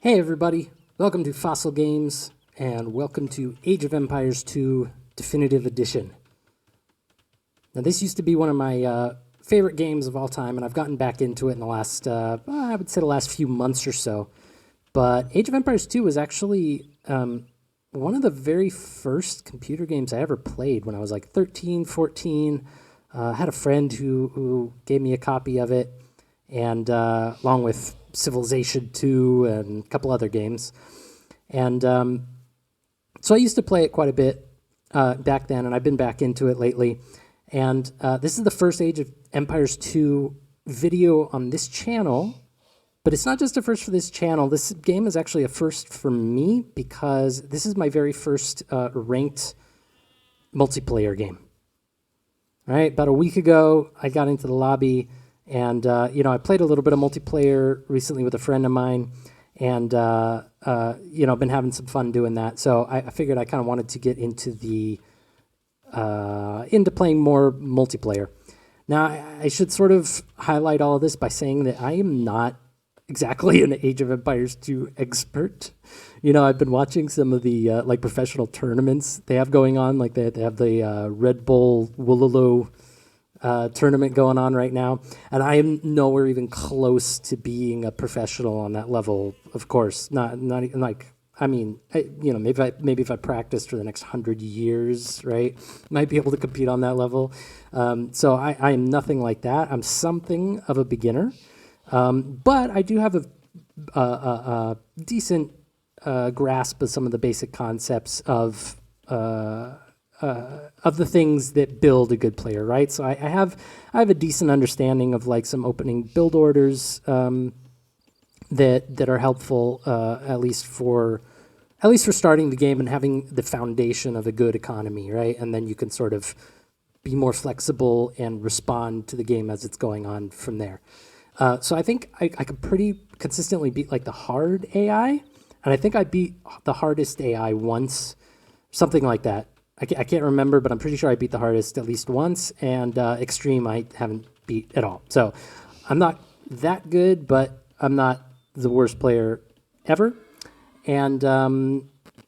Hey everybody, welcome to Fossil Games, and welcome to Age of Empires 2 Definitive Edition. Now this used to be one of my favorite games of all time, and I've gotten back into it in the last, I would say the last few months or so. But Age of Empires 2 was actually one of the very first computer games I ever played when I was like 13, 14. I had a friend who gave me a copy of it, and along with Civilization 2 and a couple other games. And so I used to play it quite a bit back then, and I've been back into it lately. And this is the first Age of Empires 2 video on this channel, but it's not just a first for this channel. This game is actually a first for me because this is my very first ranked multiplayer game. All right, about a week ago, I got into the lobby, and I played a little bit of multiplayer recently with a friend of mine, and I've been having some fun doing that. So I figured I kind of wanted to get into into playing more multiplayer. Now I should sort of highlight all of this by saying that I am not exactly an Age of Empires 2 expert. I've been watching some of the professional tournaments they have going on. Like they have the Red Bull Woololo tournament going on right now, and I am nowhere even close to being a professional on that level. Of course, not like maybe if I practiced for the next 100 years, right, might be able to compete on that level. So I am nothing like that. I'm something of a beginner, but I do have a decent grasp of some of the basic concepts of the things that build a good player, right? So I have a decent understanding of like some opening build orders that are helpful at least for starting the game and having the foundation of a good economy, right? And then you can sort of be more flexible and respond to the game as it's going on from there. So I think I could pretty consistently beat like the hard AI, and I think I beat the hardest AI once, something like that. I can't remember, but I'm pretty sure I beat the hardest at least once, and extreme I haven't beat at all. So I'm not that good, but I'm not the worst player ever. And so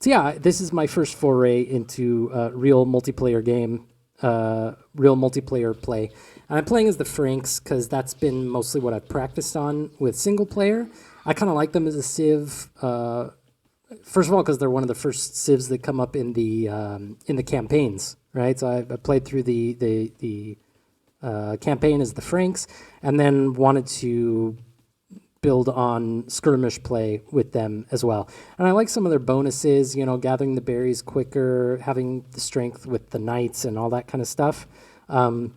yeah, this is my first foray into real multiplayer game, real multiplayer play. And I'm playing as the Franks because that's been mostly what I've practiced on with single player. I kind of like them as a civ. First of all, because they're one of the first civs that come up in the campaigns, right? So I played through the campaign as the Franks, and then wanted to build on skirmish play with them as well. And I like some of their bonuses, gathering the berries quicker, having the strength with the knights and all that kind of stuff. I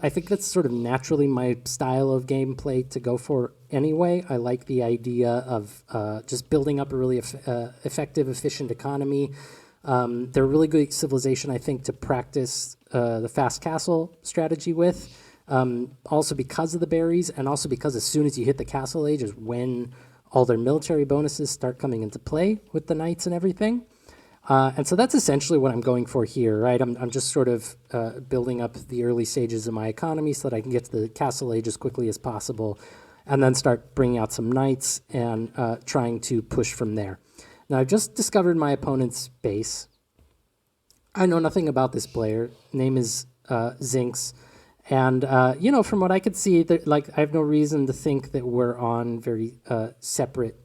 think that's sort of naturally my style of gameplay to go for anyway. I like the idea of just building up a really effective, efficient economy. They're a really good civilization, I think, to practice the fast castle strategy with. Also because of the berries, and also because as soon as you hit the castle age is when all their military bonuses start coming into play with the knights and everything. And so that's essentially what I'm going for here, right? I'm just sort of building up the early stages of my economy so that I can get to the castle age as quickly as possible, and then start bringing out some knights and trying to push from there. Now, I've just discovered my opponent's base. I know nothing about this player. Name is Zinx. And, from what I could see, I have no reason to think that we're on very separate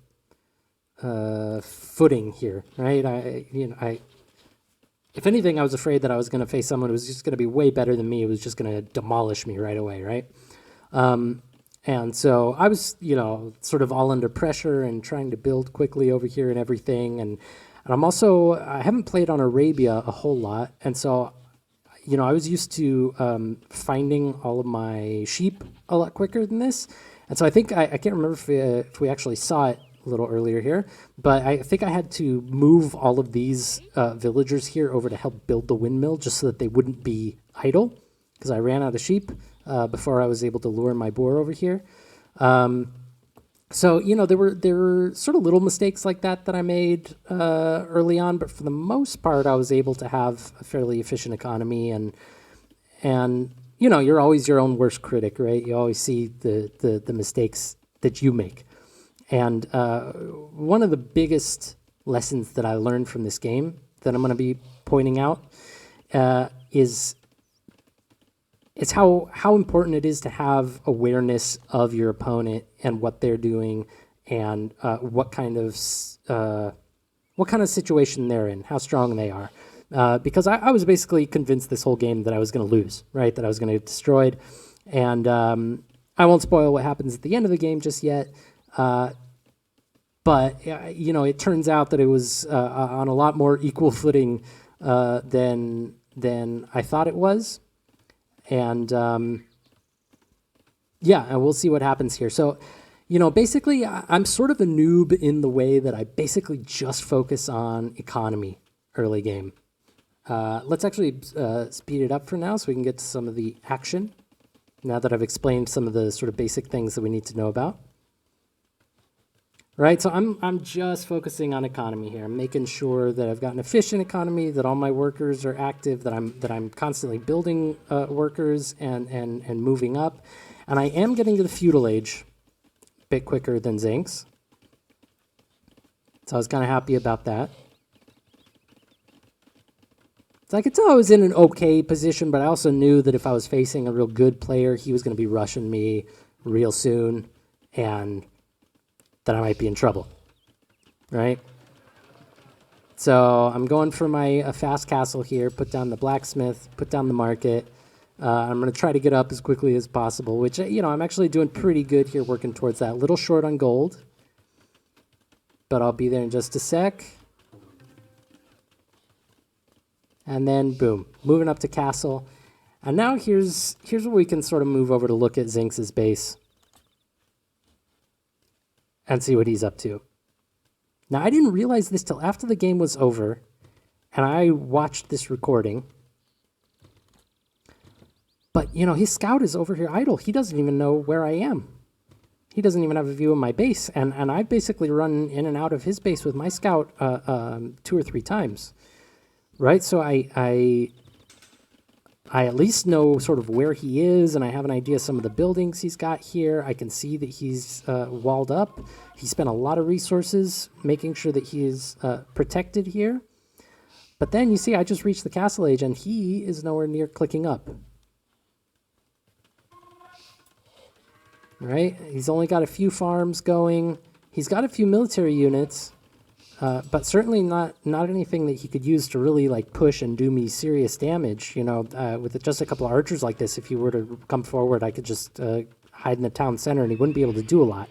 footing here, right? If anything, I was afraid that I was going to face someone who was just going to be way better than me. It was just going to demolish me right away, right? And so I was, sort of all under pressure and trying to build quickly over here and everything. And I haven't played on Arabia a whole lot, and so I was used to finding all of my sheep a lot quicker than this. And so I think, I can't remember if we actually saw it a little earlier here, but I think I had to move all of these villagers here over to help build the windmill just so that they wouldn't be idle, because I ran out of sheep before I was able to lure my boar over here. So, there were sort of little mistakes like that I made early on, but for the most part, I was able to have a fairly efficient economy, and you're always your own worst critic, right? You always see the mistakes that you make. And one of the biggest lessons that I learned from this game that I'm going to be pointing out is it's how important it is to have awareness of your opponent and what they're doing and what kind of situation they're in, how strong they are. Because I was basically convinced this whole game that I was going to lose, right? That I was going to get destroyed. And I won't spoil what happens at the end of the game just yet. But, it turns out that it was on a lot more equal footing than I thought it was. And, and we'll see what happens here. So, basically, I'm sort of a noob in the way that I basically just focus on economy early game. Let's actually speed it up for now so we can get to some of the action, now that I've explained some of the sort of basic things that we need to know about. Right, so I'm just focusing on economy here. I'm making sure that I've got an efficient economy, that all my workers are active, that I'm constantly building workers and moving up. And I am getting to the feudal age a bit quicker than Zinx. So I was kind of happy about that. So I could tell I was in an okay position, but I also knew that if I was facing a real good player, he was going to be rushing me real soon, and that I might be in trouble, right? So I'm going for my fast castle here, put down the blacksmith, put down the market. I'm going to try to get up as quickly as possible, which, I'm actually doing pretty good here, working towards that. A little short on gold, but I'll be there in just a sec. And then, boom, moving up to castle. And now here's where we can sort of move over to look at Zinx's base and see what he's up to. Now, I didn't realize this till after the game was over, and I watched this recording. But, his scout is over here idle. He doesn't even know where I am. He doesn't even have a view of my base, and I basically run in and out of his base with my scout 2 or 3 times. Right, so I at least know sort of where he is, and I have an idea of some of the buildings he's got here. I can see that he's walled up. He spent a lot of resources making sure that he is protected here. But then you see I just reached the castle age, and he is nowhere near clicking up. Right, he's only got a few farms going. He's got a few military units. But certainly not anything that he could use to really push and do me serious damage. With just a couple of archers like this, if he were to come forward, I could just hide in the town center and he wouldn't be able to do a lot.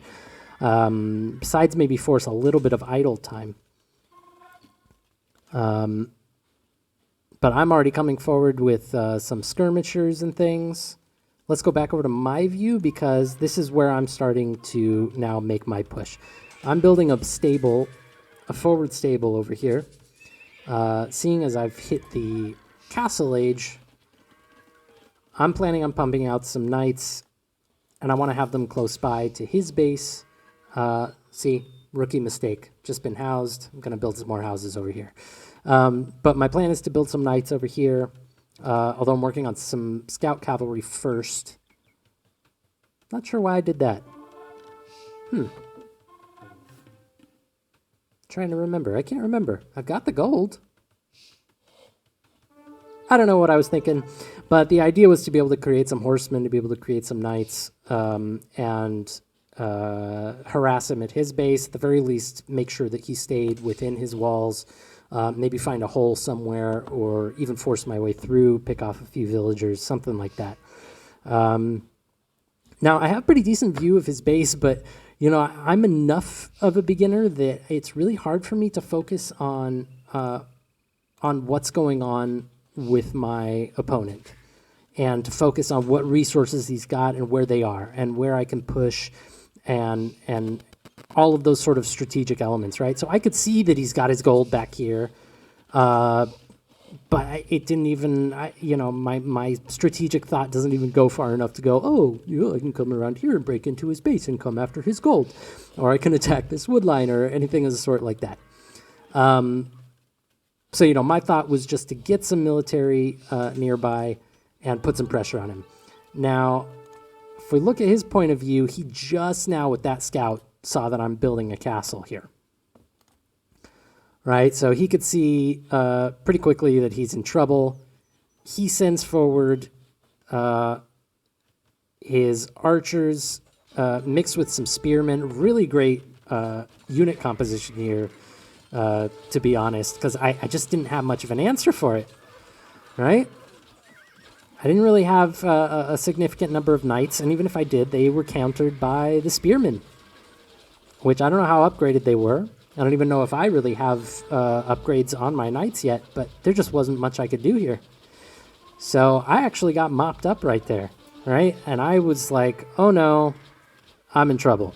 Besides maybe force a little bit of idle time. But I'm already coming forward with some skirmishers and things. Let's go back over to my view because this is where I'm starting to now make my push. I'm building a forward stable over here. Seeing as I've hit the castle age, I'm planning on pumping out some knights, and I want to have them close by to his base. See, rookie mistake. Just been housed. I'm going to build some more houses over here. But my plan is to build some knights over here, although I'm working on some scout cavalry first. Not sure why I did that. Trying to remember. I can't remember. I've got the gold. I don't know what I was thinking, but the idea was to be able to create some horsemen, to be able to create some knights, and harass him at his base. At the very least, make sure that he stayed within his walls, maybe find a hole somewhere, or even force my way through, pick off a few villagers, something like that. Now, I have a pretty decent view of his base, but I'm enough of a beginner that it's really hard for me to focus on what's going on with my opponent, and to focus on what resources he's got and where they are and where I can push, and all of those sort of strategic elements, right? So I could see that he's got his gold back here, but it didn't even, my strategic thought doesn't even go far enough to go, I can come around here and break into his base and come after his gold. Or I can attack this wood line or anything of the sort like that. So, my thought was just to get some military nearby and put some pressure on him. Now, if we look at his point of view, he just now with that scout saw that I'm building a castle here. Right, so he could see pretty quickly that he's in trouble. He sends forward his archers mixed with some spearmen. Really great unit composition here, to be honest, because I just didn't have much of an answer for it, right? I didn't really have a significant number of knights, and even if I did, they were countered by the spearmen, which I don't know how upgraded they were. I don't even know if I really have upgrades on my knights yet, but there just wasn't much I could do here. So I actually got mopped up right there, right? And I was like, oh no, I'm in trouble.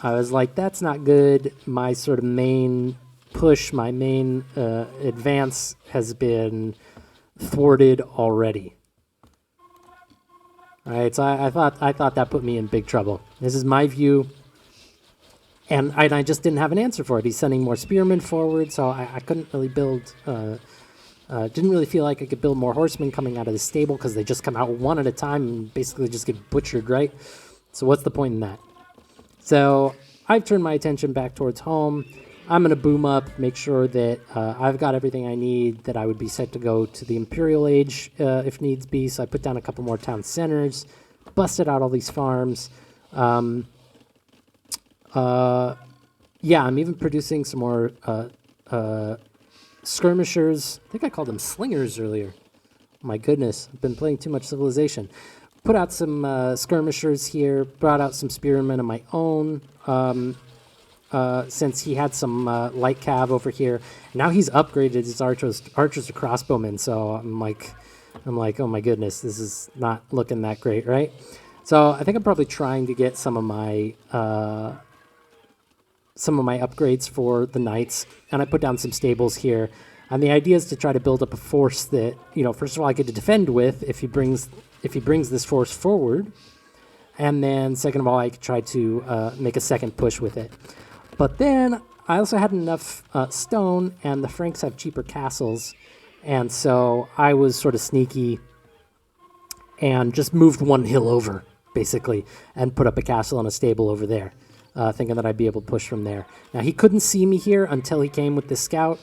I was like, that's not good. My sort of main push, my main advance has been thwarted already. All right, so I thought that put me in big trouble. This is my view. And I just didn't have an answer for it. He's sending more spearmen forward, so I couldn't really build... didn't really feel like I could build more horsemen coming out of the stable because they just come out one at a time and basically just get butchered, right? So what's the point in that? So I've turned my attention back towards home. I'm going to boom up, make sure that I've got everything I need, that I would be set to go to the Imperial Age if needs be. So I put down a couple more town centers, busted out all these farms. Yeah, I'm even producing some more skirmishers. I think I called them slingers earlier. My goodness, I've been playing too much Civilization. Put out some skirmishers here, brought out some spearmen of my own, since he had some light cav over here. Now he's upgraded his archers to crossbowmen, so I'm like, oh my goodness, this is not looking that great, right? So I think I'm probably trying to get some of my upgrades for the knights, and I put down some stables here. And the idea is to try to build up a force that, first of all, I get to defend with if he brings this force forward, and then second of all, I could try to make a second push with it. But then I also had enough stone, and the Franks have cheaper castles, and so I was sort of sneaky and just moved one hill over, basically, and put up a castle and a stable over there. Thinking that I'd be able to push from there. Now, he couldn't see me here until he came with the scout,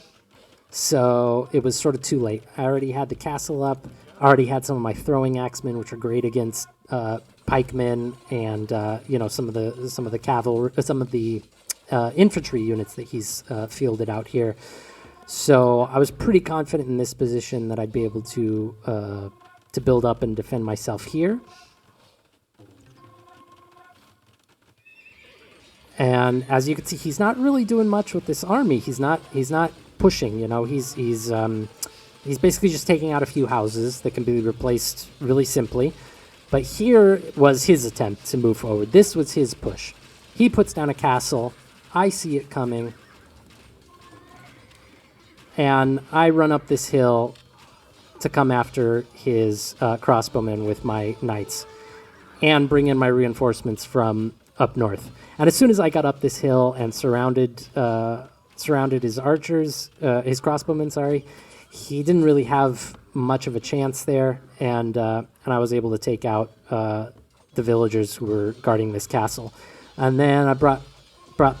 so it was sort of too late. I already had the castle up. I already had some of my throwing axemen, which are great against pikemen and some of the cavalry, some of the infantry units that he's fielded out here. So I was pretty confident in this position that I'd be able to build up and defend myself here. And as you can see, he's not really doing much with this army. He's not pushing. He's basically just taking out a few houses that can be replaced really simply. But here was his attempt to move forward. This was his push. He puts down a castle. I see it coming, and I run up this hill to come after his crossbowmen with my knights, and bring in my reinforcements from up north. And as soon as I got up this hill and surrounded his archers, his crossbowmen, sorry, he didn't really have much of a chance there, and I was able to take out the villagers who were guarding this castle. And then I brought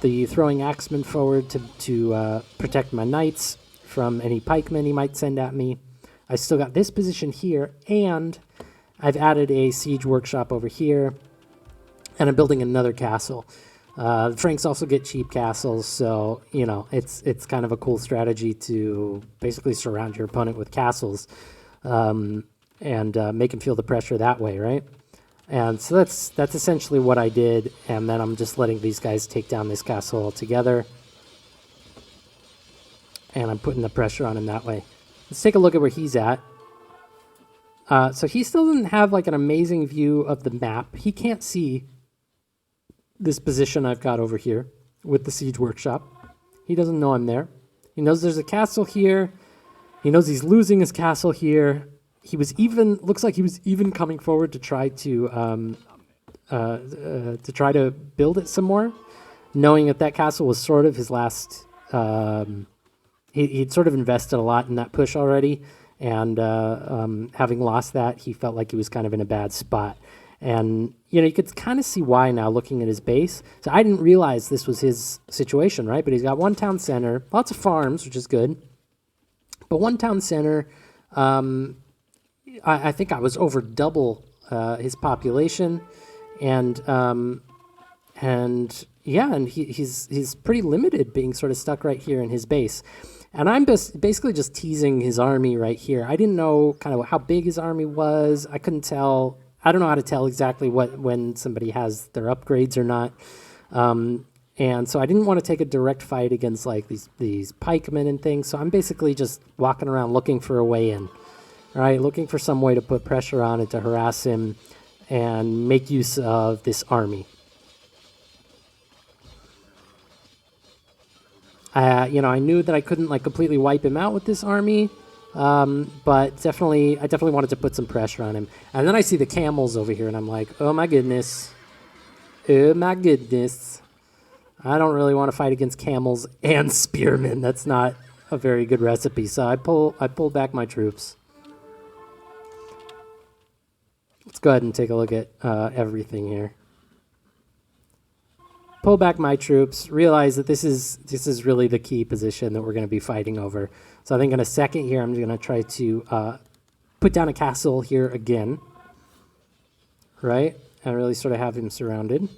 the throwing axemen forward to protect my knights from any pikemen he might send at me. I still got this position here, and I've added a siege workshop over here, and I'm building another castle. The Franks also get cheap castles, so it's kind of a cool strategy to basically surround your opponent with castles, and make him feel the pressure that way, right? And so that's essentially what I did, and then I'm just letting these guys take down this castle altogether, and I'm putting the pressure on him that way. Let's take a look at where he's at. So he still doesn't have like an amazing view of the map. He can't see this position I've got over here with the siege workshop. He doesn't know I'm there. He knows there's a castle here. He knows he's losing his castle here. Looks like he was even coming forward to try to build it some more, knowing that castle was sort of his last. He'd sort of invested a lot in that push already, and having lost that, he felt like he was kind of in a bad spot. And, you could kind of see why now looking at his base. So I didn't realize this was his situation, right? But he's got one town center, lots of farms, which is good. But one town center, I think I was over double his population. And he's pretty limited being sort of stuck right here in his base. And I'm basically just teasing his army right here. I didn't know kind of how big his army was. I couldn't tell. I don't know how to tell exactly when somebody has their upgrades or not. And so I didn't want to take a direct fight against like these pikemen and things. So I'm basically just walking around looking for a way in, right? Looking for some way to put pressure on it to harass him and make use of this army. I knew that I couldn't like completely wipe him out with this army. But I definitely wanted to put some pressure on him. And then I see the camels over here, and I'm like, oh my goodness. I don't really want to fight against camels and spearmen. That's not a very good recipe. So I pull back my troops. Let's go ahead and take a look at everything here. Pull back my troops, realize that this is really the key position that we're going to be fighting over. So I think in a second here, I'm going to try to put down a castle here again, right? And really sort of have him surrounded.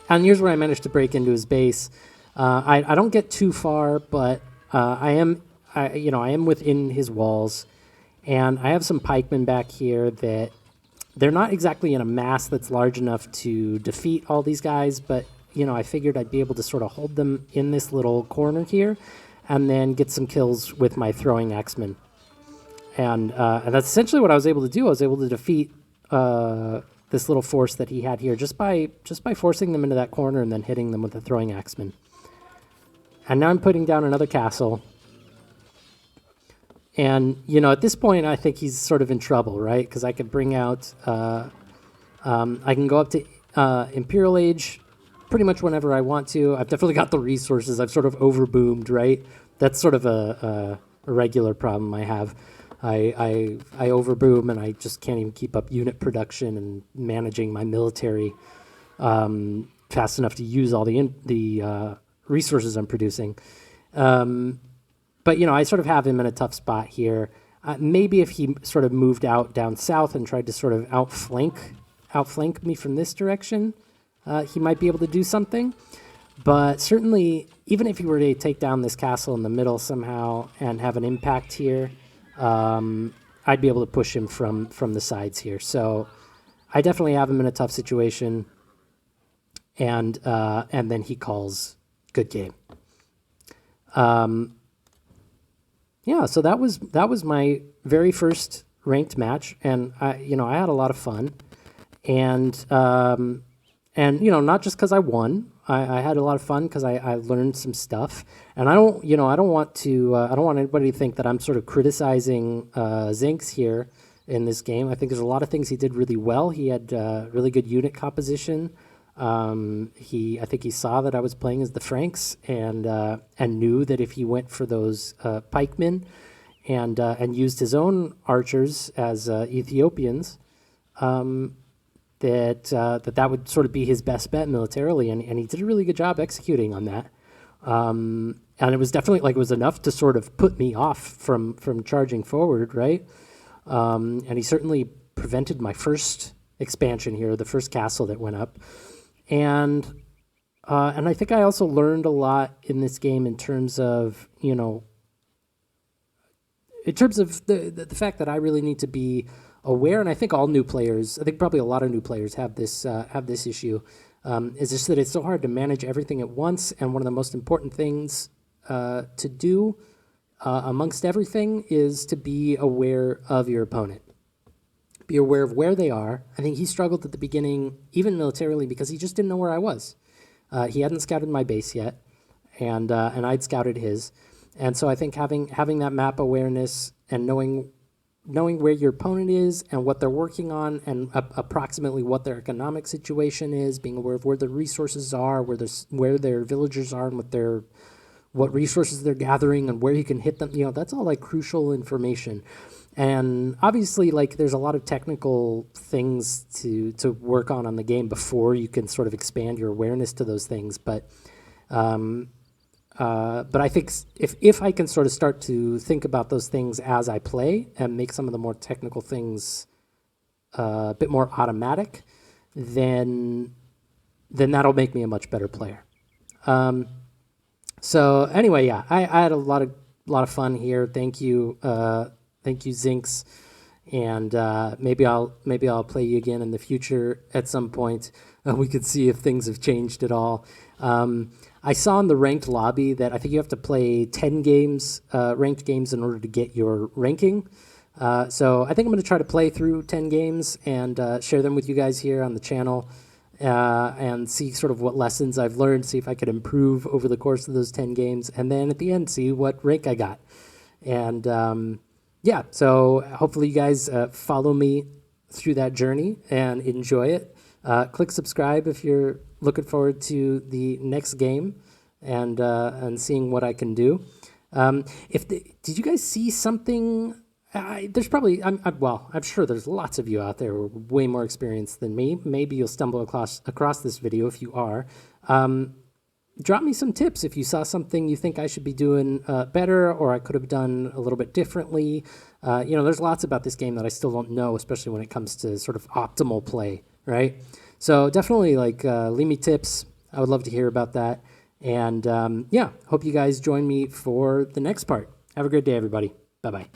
And here's where I managed to break into his base. I don't get too far, but I am within his walls, and I have some pikemen back here that they're not exactly in a mass that's large enough to defeat all these guys, but I figured I'd be able to sort of hold them in this little corner here and then get some kills with my throwing axemen. And that's essentially what I was able to do. I was able to defeat this little force that he had here just by forcing them into that corner and then hitting them with the throwing axemen. And now I'm putting down another castle. And, at this point, I think he's sort of in trouble, right? Because I could bring out, I can go up to Imperial Age pretty much whenever I want to. I've definitely got the resources. I've sort of overboomed, right? That's sort of a regular problem I have. I overboom and I just can't even keep up unit production and managing my military fast enough to use all the resources I'm producing. But, I sort of have him in a tough spot here. Maybe if he sort of moved out down south and tried to sort of outflank me from this direction, he might be able to do something. But certainly, even if he were to take down this castle in the middle somehow and have an impact here, I'd be able to push him from the sides here. So I definitely have him in a tough situation. And then he calls good game. So that was my very first ranked match, and I had a lot of fun, and not just because I won, I had a lot of fun because I learned some stuff, and I don't want anybody to think that I'm sort of criticizing Zinx here in this game. I think there's a lot of things he did really well. He had really good unit composition. I think he saw that I was playing as the Franks and knew that if he went for those pikemen and used his own archers as Ethiopians, that would sort of be his best bet militarily, and he did a really good job executing on that. And it was definitely it was enough to sort of put me off from charging forward, right? And he certainly prevented my first expansion here, the first castle that went up. And I think I also learned a lot in this game in terms of the fact that I really need to be aware, and I think all new players, I think probably a lot of new players have this issue, is just that it's so hard to manage everything at once. And one of the most important things to do amongst everything is to be aware of your opponent. Be aware of where they are. I think he struggled at the beginning, even militarily, because he just didn't know where I was. He hadn't scouted my base yet, and I'd scouted his. And so I think having that map awareness and knowing where your opponent is and what they're working on and approximately what their economic situation is, being aware of where their resources are, where their villagers are, and what resources they're gathering and where you can hit them. That's all crucial information. And obviously, like, there's a lot of technical things to work on the game before you can sort of expand your awareness to those things. But I think if I can sort of start to think about those things as I play and make some of the more technical things a bit more automatic, then that'll make me a much better player. So anyway, yeah, I had a lot of fun here. Thank you, Zinx, and maybe I'll play you again in the future at some point. We could see if things have changed at all. I saw in the ranked lobby that I think you have to play 10 games, ranked games, in order to get your ranking. So I think I'm going to try to play through 10 games and share them with you guys here on the channel and see sort of what lessons I've learned, see if I could improve over the course of those 10 games, and then at the end, see what rank I got. And yeah, so hopefully you guys follow me through that journey and enjoy it. Click subscribe if you're looking forward to the next game and seeing what I can do. Did you guys see something? There's probably, I'm sure there's lots of you out there who are way more experienced than me. Maybe you'll stumble across this video if you are. Drop me some tips if you saw something you think I should be doing better, or I could have done a little bit differently. There's lots about this game that I still don't know, especially when it comes to sort of optimal play, right? So definitely leave me tips. I would love to hear about that. And yeah, hope you guys join me for the next part. Have a great day, everybody. Bye-bye.